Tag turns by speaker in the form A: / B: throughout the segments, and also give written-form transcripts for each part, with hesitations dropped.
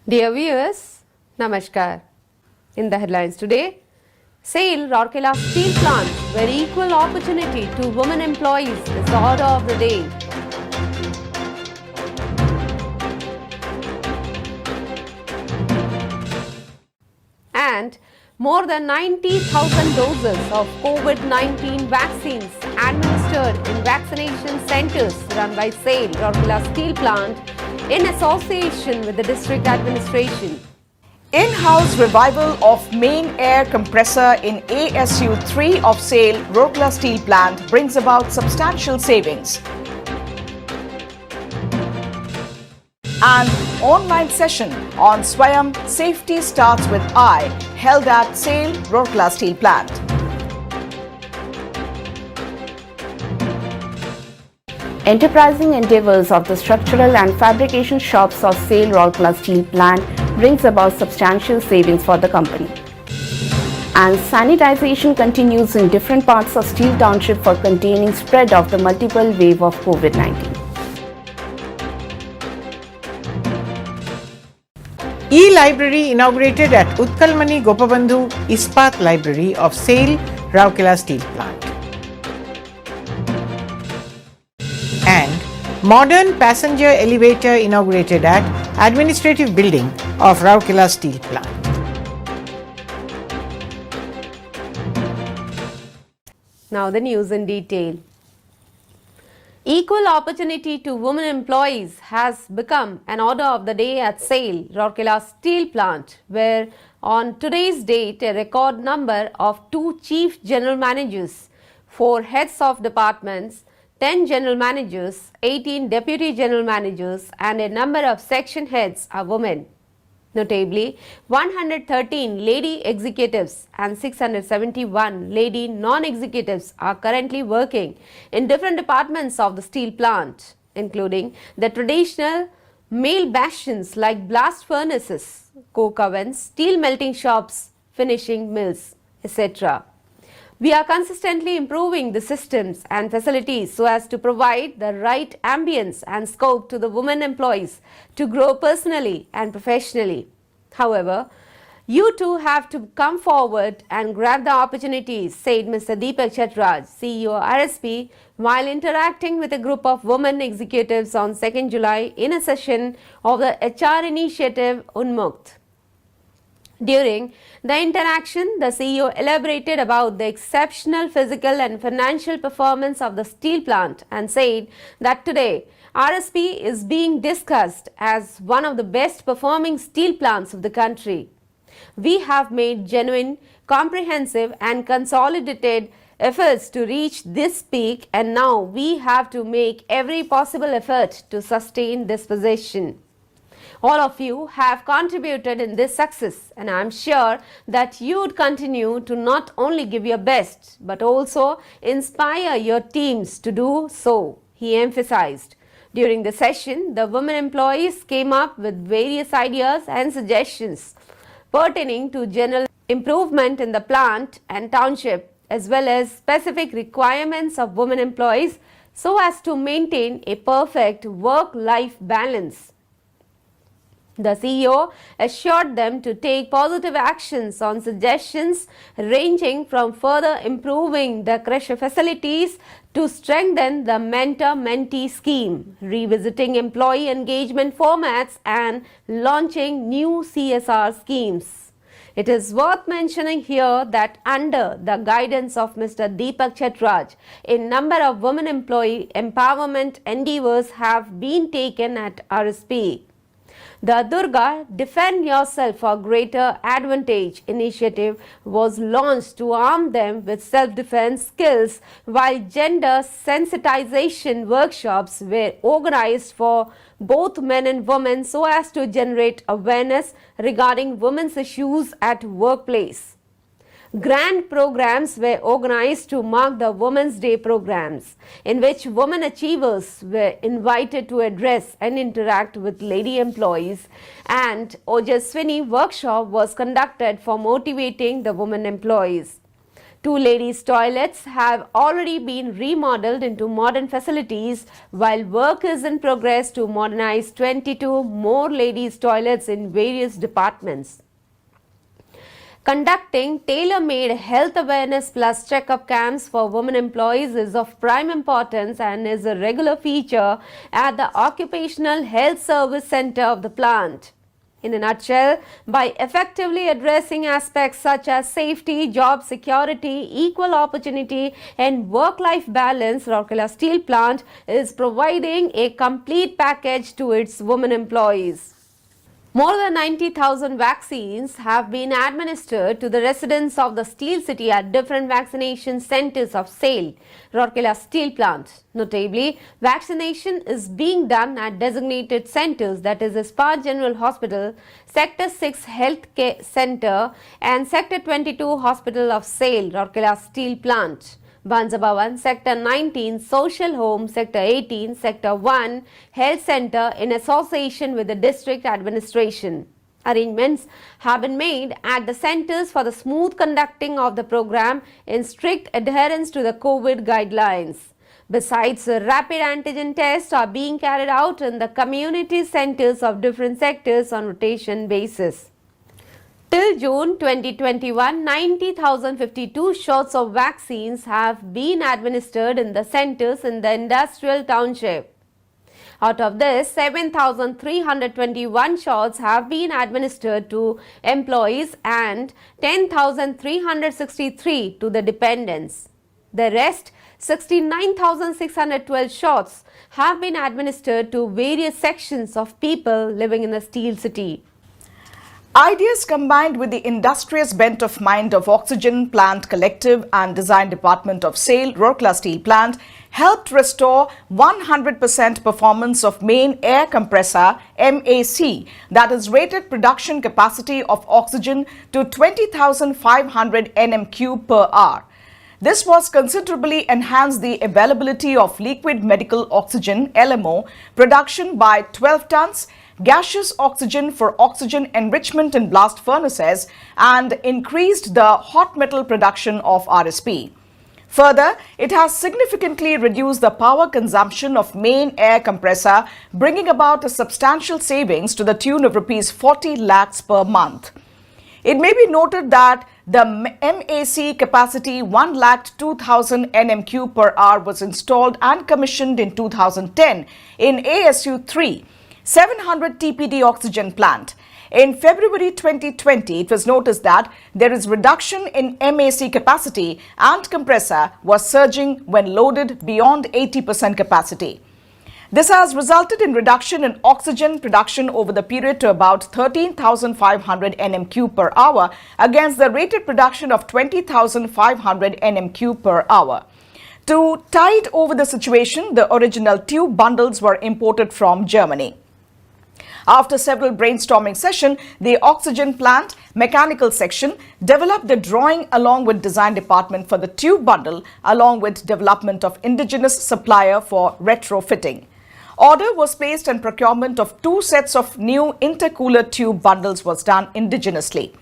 A: Dear viewers, Namaskar. In the headlines today, SAIL Rourkela Steel Plant, where equal opportunity to women employees is the order of the day. And more than 90,000 doses of COVID-19 vaccines administered in vaccination centers run by SAIL Rourkela Steel Plant in association with the district administration.
B: In-house revival of main air compressor in ASU 3 of SAIL Rourkela Steel Plant brings about substantial savings. An online session on Swayam Safety Starts with I held at SAIL Rourkela Steel Plant.
C: Enterprising endeavors of the structural and fabrication shops of SAIL Rourkela Steel Plant brings about substantial savings for the company. And sanitization continues in different parts of Steel Township for containing spread of the multiple wave of COVID-19.
D: E-Library inaugurated at Utkalmani Gopabandhu Ispat Library of SAIL Rourkela Steel Plant. And modern passenger elevator inaugurated at Administrative Building of Rourkela Steel Plant.
A: Now the news in detail. Equal opportunity to women employees has become an order of the day at SAIL Rourkela Steel Plant, where on today's date a record number of 2 chief general managers, 4 heads of departments, 10 general managers, 18 deputy general managers and a number of section heads are women. Notably, 113 lady executives and 671 lady non-executives are currently working in different departments of the steel plant, including the traditional male bastions like blast furnaces, coke ovens, steel melting shops, finishing mills, etc. We are consistently improving the systems and facilities so as to provide the right ambience and scope to the women employees to grow personally and professionally. However, you too have to come forward and grab the opportunities, said Mr. Deepak Chatraj, CEO RSP, while interacting with a group of women executives on 2nd July in a session of the HR initiative Unmukt. During the interaction, the CEO elaborated about the exceptional physical and financial performance of the steel plant and said that today RSP is being discussed as one of the best performing steel plants of the country. We have made genuine, comprehensive and consolidated efforts to reach this peak, and now we have to make every possible effort to sustain this position. All of you have contributed in this success, and I am sure that you would continue to not only give your best but also inspire your teams to do so, he emphasized. During the session, the women employees came up with various ideas and suggestions pertaining to general improvement in the plant and township, as well as specific requirements of women employees so as to maintain a perfect work-life balance. The CEO assured them to take positive actions on suggestions ranging from further improving the crusher facilities to strengthen the mentor-mentee scheme, revisiting employee engagement formats and launching new CSR schemes. It is worth mentioning here that under the guidance of Mr. Deepak Chatraj, a number of women employee empowerment endeavors have been taken at RSP. The Durga Defend Yourself for Greater Advantage initiative was launched to arm them with self-defense skills, while gender sensitization workshops were organized for both men and women so as to generate awareness regarding women's issues at workplace. Grand programs were organized to mark the Women's Day programs, in which women achievers were invited to address and interact with lady employees, and Ojaswini workshop was conducted for motivating the women employees. 2 ladies' toilets have already been remodeled into modern facilities, while work is in progress to modernize 22 more ladies' toilets in various departments. Conducting tailor-made health awareness plus checkup camps for women employees is of prime importance and is a regular feature at the Occupational Health Service Center of the plant. In a nutshell, by effectively addressing aspects such as safety, job security, equal opportunity and work-life balance, Rourkela Steel Plant is providing a complete package to its women employees. More than 90,000 vaccines have been administered to the residents of the Steel City at different vaccination centers of SAIL, Rourkela Steel Plant. Notably, vaccination is being done at designated centers, that is Ispat General Hospital, Sector 6 Health Care Center and Sector 22 Hospital of SAIL, Rourkela Steel Plant. Banzabhavan, Sector 19, Social Home, Sector 18, Sector 1, Health Center in association with the district administration. Arrangements have been made at the centers for the smooth conducting of the program in strict adherence to the COVID guidelines. Besides, rapid antigen tests are being carried out in the community centers of different sectors on rotation basis. Till June 2021, 90,052 shots of vaccines have been administered in the centers in the industrial township. Out of this, 7,321 shots have been administered to employees and 10,363 to the dependents. The rest, 69,612 shots have been administered to various sections of people living in the Steel City.
B: Ideas combined with the industrious bent of mind of Oxygen Plant Collective and Design Department of SAIL, Rourkela Steel Plant helped restore 100% performance of main air compressor MAC, that is rated production capacity of oxygen to 20,500 Nm³ per hour. This was considerably enhanced the availability of liquid medical oxygen LMO production by 12 tons, gaseous oxygen for oxygen enrichment in blast furnaces, and increased the hot metal production of RSP. Further, it has significantly reduced the power consumption of main air compressor, bringing about a substantial savings to the tune of Rs 40 lakhs per month. It may be noted that the MAC capacity 1,02,000 Nm³ per hour was installed and commissioned in 2010 in ASU 3, 700 TPD oxygen plant. In February 2020, it was noticed that there is reduction in MAC capacity and compressor was surging when loaded beyond 80% capacity. This has resulted in reduction in oxygen production over the period to about 13,500 Nm³ per hour against the rated production of 20,500 Nm³ per hour. To tide over the situation, the original tube bundles were imported from Germany. After several brainstorming sessions, the oxygen plant mechanical section developed the drawing along with design department for the tube bundle, along with development of indigenous supplier for retrofitting. Order was placed and procurement of 2 sets of new intercooler tube bundles was done indigenously.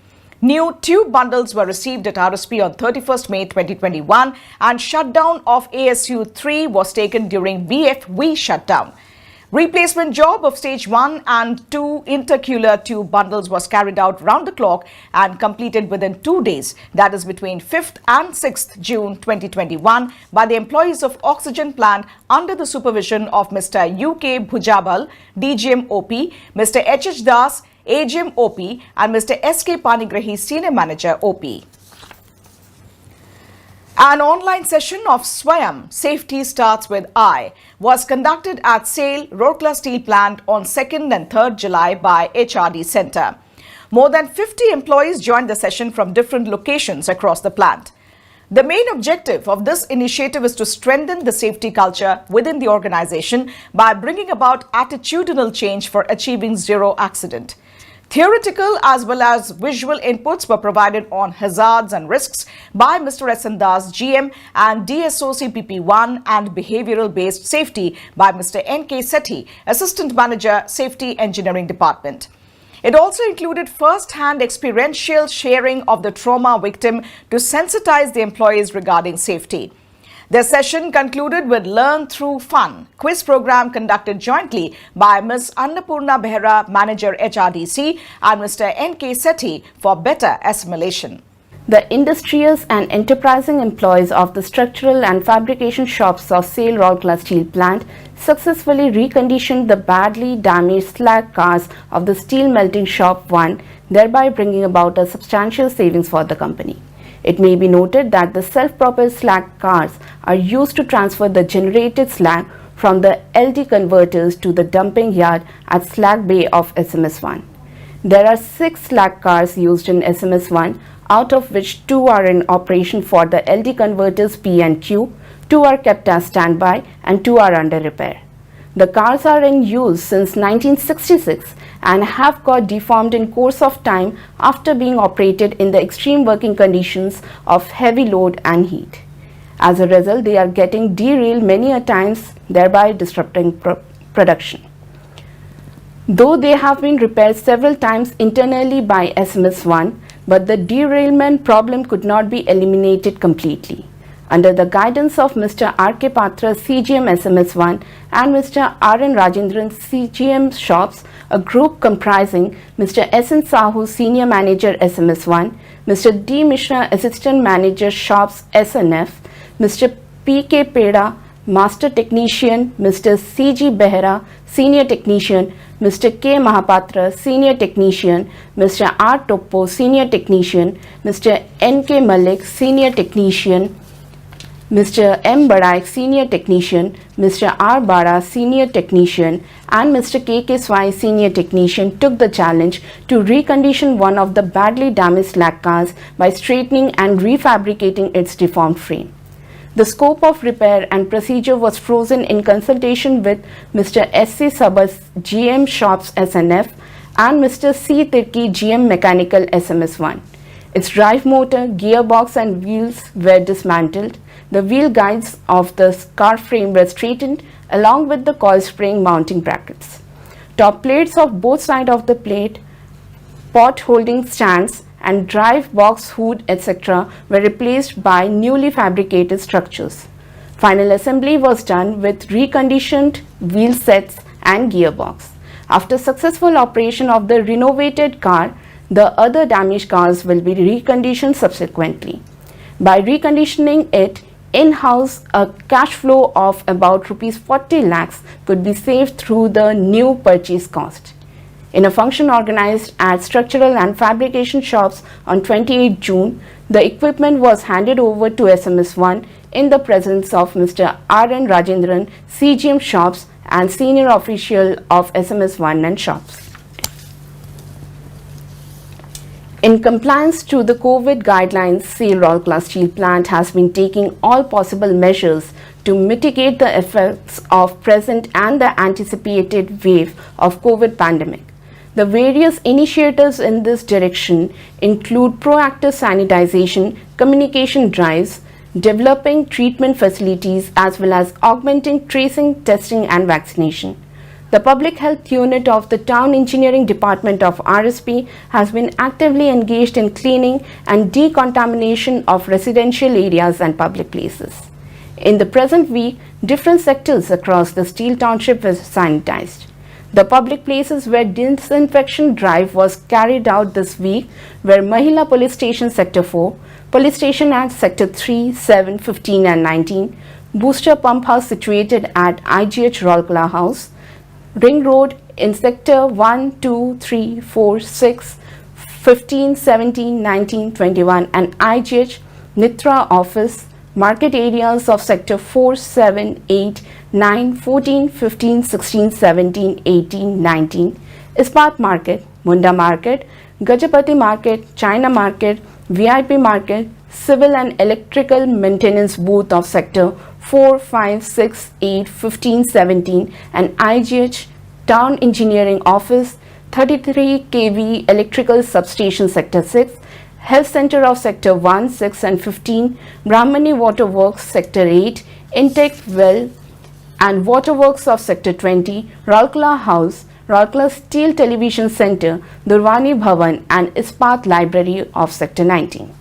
B: New tube bundles were received at RSP on 31st May 2021 and shutdown of ASU 3 was taken during BFV shutdown. Replacement job of stage 1 and 2 intercooler tube bundles was carried out round the clock and completed within 2 days, that is between 5th and 6th June 2021 by the employees of Oxygen Plant under the supervision of Mr. UK Bhujabal, DGM OP, Mr. H.H. Das, AGM OP and Mr. S.K. Panigrahi, Senior Manager OP. An online session of Swayam, Safety Starts with I, was conducted at SAIL, Rourkela Steel Plant on 2nd and 3rd July by HRD Center. More than 50 employees joined the session from different locations across the plant. The main objective of this initiative is to strengthen the safety culture within the organization by bringing about attitudinal change for achieving zero accident. Theoretical as well as visual inputs were provided on hazards and risks by Mr. S.N. Das, GM, and DSOC PP1 and behavioral-based safety by Mr. N.K. Sethi, Assistant Manager, Safety Engineering Department. It also included first-hand experiential sharing of the trauma victim to sensitize the employees regarding safety. The session concluded with Learn Through Fun, quiz program conducted jointly by Ms. Annapurna Behra, Manager HRDC, and Mr. N.K. Sethi for better assimilation.
C: The industrious and enterprising employees of the structural and fabrication shops of SAIL Rourkela Steel Plant successfully reconditioned the badly damaged slag cars of the Steel Melting Shop 1, thereby bringing about a substantial savings for the company. It may be noted that the self-propelled slag cars are used to transfer the generated slag from the LD converters to the dumping yard at Slag Bay of SMS1. There are 6 slag cars used in SMS1, out of which 2 are in operation for the LD converters P and Q, 2 are kept as standby and 2 are under repair. The cars are in use since 1966 and have got deformed in course of time after being operated in the extreme working conditions of heavy load and heat. As a result, they are getting derailed many a times, thereby disrupting production. Though they have been repaired several times internally by SMS1, but the derailment problem could not be eliminated completely. Under the guidance of Mr. R.K. Patra, CGM SMS1 and Mr. R.N. Rajendran, CGM Shops, a group comprising Mr. S.N. Sahu, Senior Manager SMS1, Mr. D. Mishra, Assistant Manager Shops SNF, Mr. P.K. Peda, Master Technician, Mr. C.G. Behra, Senior Technician, Mr. K. Mahapatra, Senior Technician, Mr. R. Topo, Senior Technician, Mr. N.K. Malik, Senior Technician, Mr. M. Badaik, Senior Technician, Mr. R. Bara, Senior Technician, and Mr. K.K. Swai, Senior Technician, took the challenge to recondition one of the badly damaged slag cars by straightening and refabricating its deformed frame. The scope of repair and procedure was frozen in consultation with Mr. S.C. Sabas, GM Shops SNF, and Mr. C. Tirki, GM Mechanical SMS1. Its drive motor, gearbox and wheels were dismantled. The wheel guides of the car frame were straightened along with the coil spring mounting brackets. Top plates of both sides of the plate, pot holding stands and drive box hood etc. were replaced by newly fabricated structures. Final assembly was done with reconditioned wheel sets and gearbox. After successful operation of the renovated car, the other damaged cars will be reconditioned subsequently. By reconditioning it in-house, a cash flow of about Rs 40 lakhs could be saved through the new purchase cost. In a function organized at Structural and Fabrication Shops on 28 June, the equipment was handed over to SMS1 in the presence of Mr. R.N. Rajendran, CGM Shops and senior official of SMS1 and Shops. In compliance to the COVID guidelines, SAIL Rourkela Steel Plant has been taking all possible measures to mitigate the effects of present and the anticipated wave of COVID pandemic. The various initiatives in this direction include proactive sanitization, communication drives, developing treatment facilities as well as augmenting tracing, testing and vaccination. The Public Health Unit of the Town Engineering Department of RSP has been actively engaged in cleaning and decontamination of residential areas and public places. In the present week, different sectors across the Steel Township were sanitized. The public places where disinfection drive was carried out this week were Mahila Police Station Sector 4, Police Station at Sector 3, 7, 15 and 19, Booster Pump House situated at IGH Rourkela House, Ring Road in Sector 1, 2, 3, 4, 6, 15, 17, 19, 21 and IGH Nitra Office, market areas of Sector 4, 7, 8, 9, 14, 15, 16, 17, 18, 19, Ispat Market, Munda Market, Gajapati Market, China Market, VIP Market, Civil and Electrical Maintenance Booth of Sector 4, 5, 6, 8, 15, 17 and IGH Town Engineering Office, 33 kV Electrical Substation Sector 6, Health Center of Sector 1, 6 and 15, Brahmani Waterworks Sector 8, Intake Well and Waterworks of Sector 20, Rourkela House, Rourkela Steel Television Center, Durwani Bhavan and Ispat Library of Sector 19.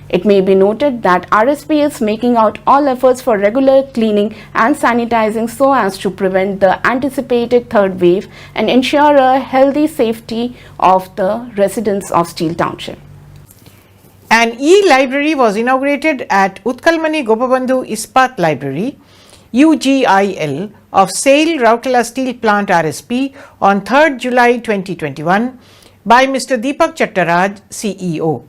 C: It may be noted that RSP is making out all efforts for regular cleaning and sanitizing so as to prevent the anticipated third wave and ensure a healthy safety of the residents of Steel Township.
D: An e-library was inaugurated at Utkalmani Gopabandhu Ispat Library, UGIL, of SAIL Rourkela Steel Plant RSP on 3rd July 2021 by Mr. Deepak Chattaraj, CEO.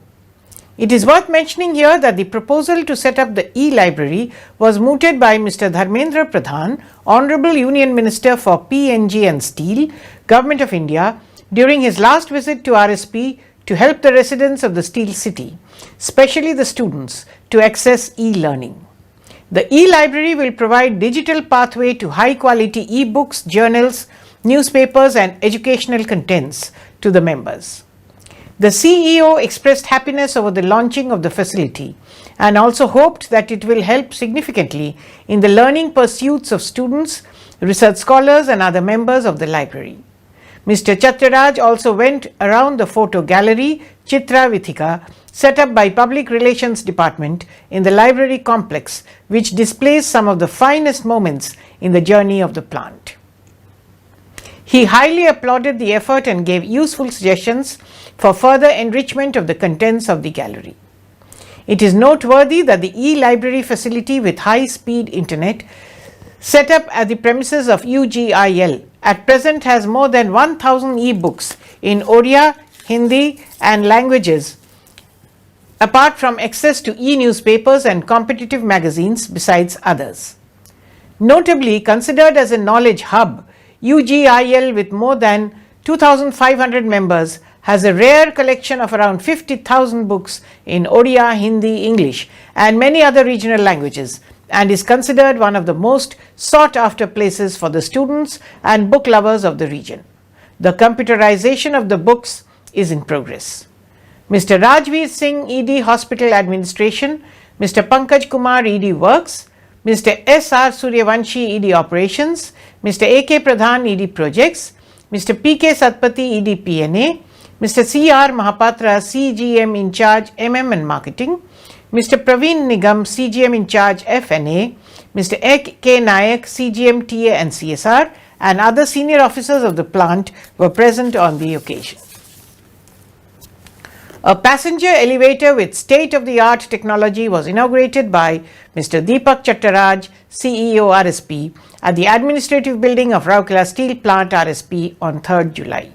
D: It is worth mentioning here that the proposal to set up the e-library was mooted by Mr. Dharmendra Pradhan, Honorable Union Minister for PNG and Steel, Government of India, during his last visit to RSP to help the residents of the Steel City, especially the students, to access e-learning. The e-library will provide digital pathway to high-quality e-books, journals, newspapers and educational contents to the members. The CEO expressed happiness over the launching of the facility and also hoped that it will help significantly in the learning pursuits of students, research scholars and other members of the library. Mr. Chattaraj also went around the photo gallery, Chitra Vithika, set up by Public Relations Department in the library complex, which displays some of the finest moments in the journey of the plant. He highly applauded the effort and gave useful suggestions for further enrichment of the contents of the gallery. It is noteworthy that the e-library facility with high-speed internet set up at the premises of UGIL at present has more than 1,000 e-books in Odia, Hindi and languages, apart from access to e-newspapers and competitive magazines besides others. Notably, considered as a knowledge hub, UGIL with more than 2,500 members has a rare collection of around 50,000 books in Odia, Hindi, English and many other regional languages and is considered one of the most sought after places for the students and book lovers of the region. The computerization of the books is in progress. Mr. Rajveer Singh, ED Hospital Administration, Mr. Pankaj Kumar, ED Works, Mr. S.R. Suryavanshi, ED Operations, Mr. A.K. Pradhan, ED Projects, Mr. P.K. Satpathy, ED PNA, Mr. C.R. Mahapatra, CGM in charge MM and Marketing, Mr. Praveen Nigam, CGM in charge FNA, Mr. A.K. Nayak, CGM TA and CSR, and other senior officers of the plant were present on the occasion. A passenger elevator with state-of-the-art technology was inaugurated by Mr. Deepak Chattaraj, CEO RSP, at the administrative building of Rourkela Steel Plant RSP on 3rd July.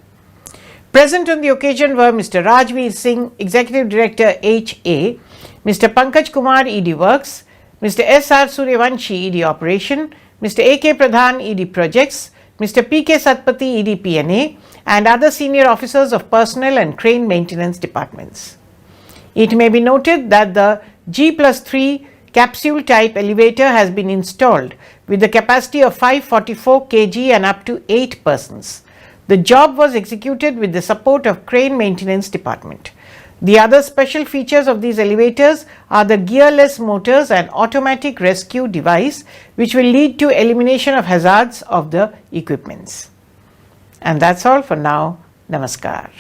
D: Present on the occasion were Mr. Rajveer Singh, Executive Director HA, Mr. Pankaj Kumar, ED Works, Mr. S.R. Suryavanshi, ED Operation, Mr. A.K. Pradhan, ED Projects, Mr. P.K. Satpathy, ED PNA, and other senior officers of personnel and crane maintenance departments. It may be noted that the G+3 capsule type elevator has been installed with the capacity of 544 kg and up to 8 persons. The job was executed with the support of crane maintenance department. The other special features of these elevators are the gearless motors and automatic rescue device, which will lead to elimination of hazards of the equipments. And that's all for now. Namaskar.